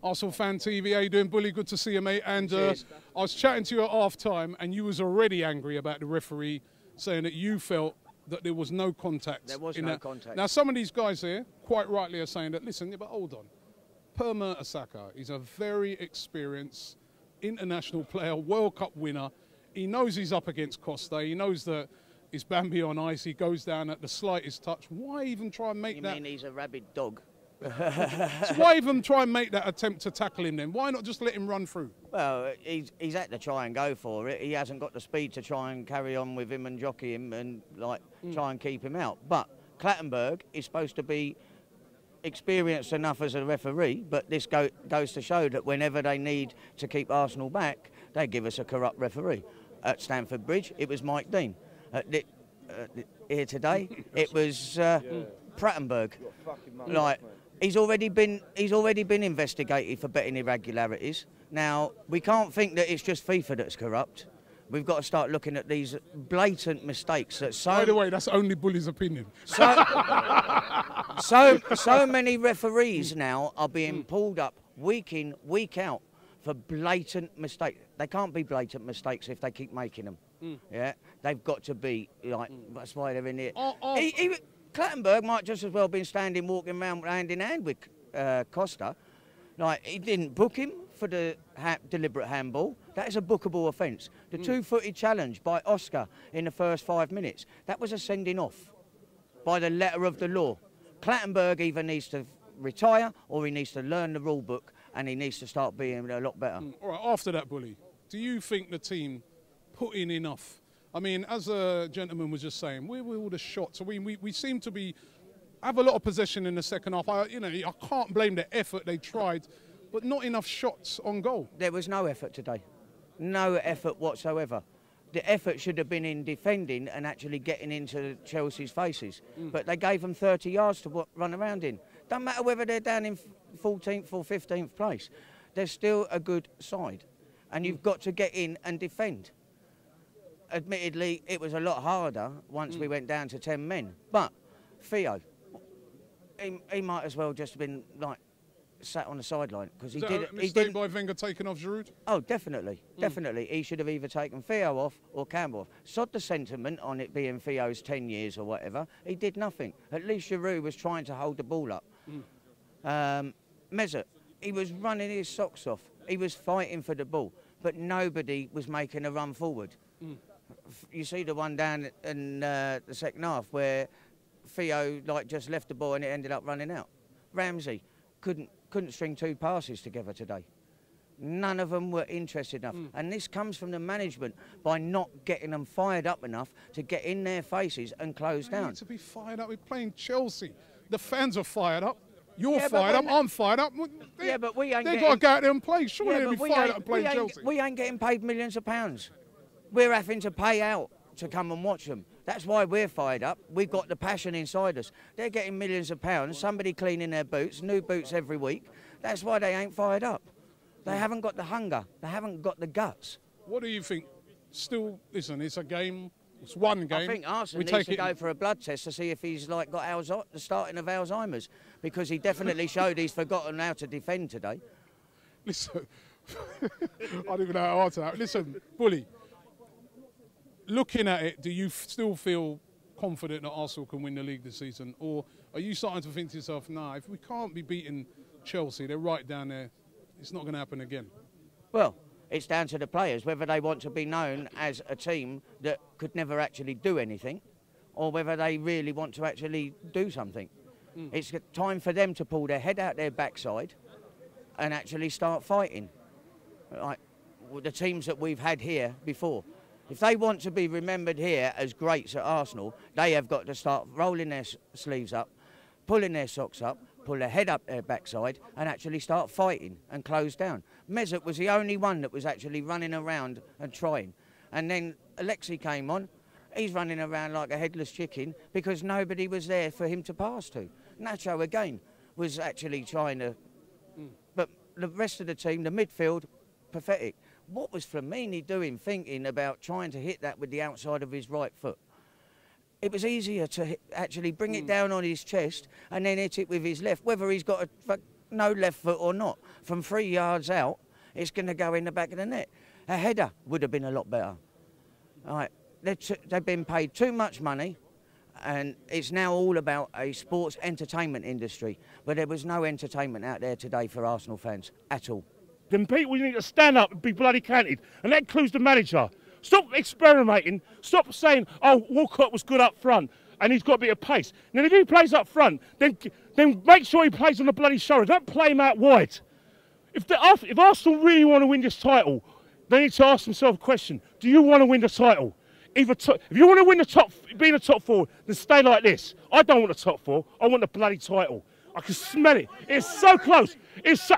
Arsenal Fan TV. How you doing, Bully? Good to see you, mate. And I was chatting to you at half-time, and you was already angry about the referee saying that you felt that there was no contact. There was no contact. Now, some of these guys here, quite rightly, are saying that, listen, yeah, but hold on. Per Mertesacker is a very experienced international player, World Cup winner. He knows he's up against Costa. He knows that it's Bambi on ice. He goes down at the slightest touch. Why even try and make that? You mean he's a rabid dog? So why even try and make that attempt to tackle him then? Why not just let him run through? Well, he's had to try and go for it. He hasn't got the speed to try and carry on with him and jockey him and try and keep him out. But Clattenburg is supposed to be experienced enough as a referee, but this goes to show that whenever they need to keep Arsenal back, they give us a corrupt referee. At Stamford Bridge, it was Mike Dean. Here today, it was Prattenberg. He's already been investigated for betting irregularities. Now, we can't think that it's just FIFA that's corrupt. We've got to start looking at these blatant mistakes. By the way, that's only Bully's opinion. So many referees now are being pulled up week in, week out for blatant mistakes. They can't be blatant mistakes if they keep making them. Yeah, they've got to be that's why they're in here. Clattenburg might just as well been walking around hand in hand with Costa. He didn't book him for the deliberate handball. That is a bookable offence. The two-footed challenge by Oscar in the first 5 minutes, that was a sending off by the letter of the law. Clattenburg either needs to retire or he needs to learn the rule book and he needs to start being a lot better. All right, after that, Bully, do you think the team put in enough? I mean, as a gentleman was just saying, where were all the shots? I mean, we seem to have a lot of possession in the second half. I can't blame the effort they tried, but not enough shots on goal. There was no effort today. No effort whatsoever. The effort should have been in defending and actually getting into Chelsea's faces. But they gave them 30 yards to run around in. Don't matter whether they're down in 14th or 15th place. They're still a good side. And you've got to get in and defend. Admittedly, it was a lot harder once we went down to 10 men. But Theo, he might as well just have been sat on the sideline because he did. A mistake by Wenger taking off Giroud? Oh, definitely, definitely. He should have either taken Theo off or Campbell off. Sod the sentiment on it being Theo's 10 years or whatever. He did nothing. At least Giroud was trying to hold the ball up. Mesut, he was running his socks off. He was fighting for the ball, but nobody was making a run forward. You see the one down in the second half where Theo just left the ball and it ended up running out. Ramsey couldn't string two passes together today. None of them were interested enough. And this comes from the management by not getting them fired up enough to get in their faces and close down. Need to be fired up. We're playing Chelsea. The fans are fired up. You're fired up. I'm fired up. Yeah, but we ain't. They've got to go out there and play. Surely they'll be fired up and play Chelsea. We ain't getting paid millions of pounds. We're having to pay out to come and watch them. That's why we're fired up. We've got the passion inside us. They're getting millions of pounds, somebody cleaning their boots, new boots every week. That's why they ain't fired up. They haven't got the hunger. They haven't got the guts. What do you think? Still, listen, it's a game. It's one game. I think Arsene needs to go for a blood test to see if he's got the starting of Alzheimer's, because he definitely showed he's forgotten how to defend today. Listen, I don't even know how to answer that. Listen, Bully, looking at it, do you still feel confident that Arsenal can win the league this season? Or are you starting to think to yourself, nah, if we can't be beating Chelsea, they're right down there, it's not going to happen again? Well, it's down to the players, whether they want to be known as a team that could never actually do anything, or whether they really want to actually do something. It's time for them to pull their head out their backside and actually start fighting. Like the teams that we've had here before. If they want to be remembered here as greats at Arsenal, they have got to start rolling their sleeves up, pulling their socks up, pull their head up their backside and actually start fighting and close down. Mesut was the only one that was actually running around and trying. And then A.F.C came on. He's running around like a headless chicken because nobody was there for him to pass to. Nacho, again, was actually trying to... But the rest of the team, the midfield, pathetic. What was Flamini doing, thinking about trying to hit that with the outside of his right foot? It was easier to actually bring it down on his chest and then hit it with his left. Whether he's got a no left foot or not. From 3 yards out, it's going to go in the back of the net. A header would have been a lot better. All right, they've been paid too much money, and it's now all about a sports entertainment industry. But there was no entertainment out there today for Arsenal fans at all. Then people need to stand up and be bloody counted, and that includes the manager. Stop experimenting. Stop saying, "Oh, Walcott was good up front, and he's got a bit of pace." Now, if he plays up front, then make sure he plays on the bloody shoulder. Don't play him out wide. If Arsenal really want to win this title, they need to ask themselves a question: do you want to win the title? If you want to win be in the top 4, then stay like this. I don't want the top 4. I want the bloody title. I can smell it. It's so close. It's so.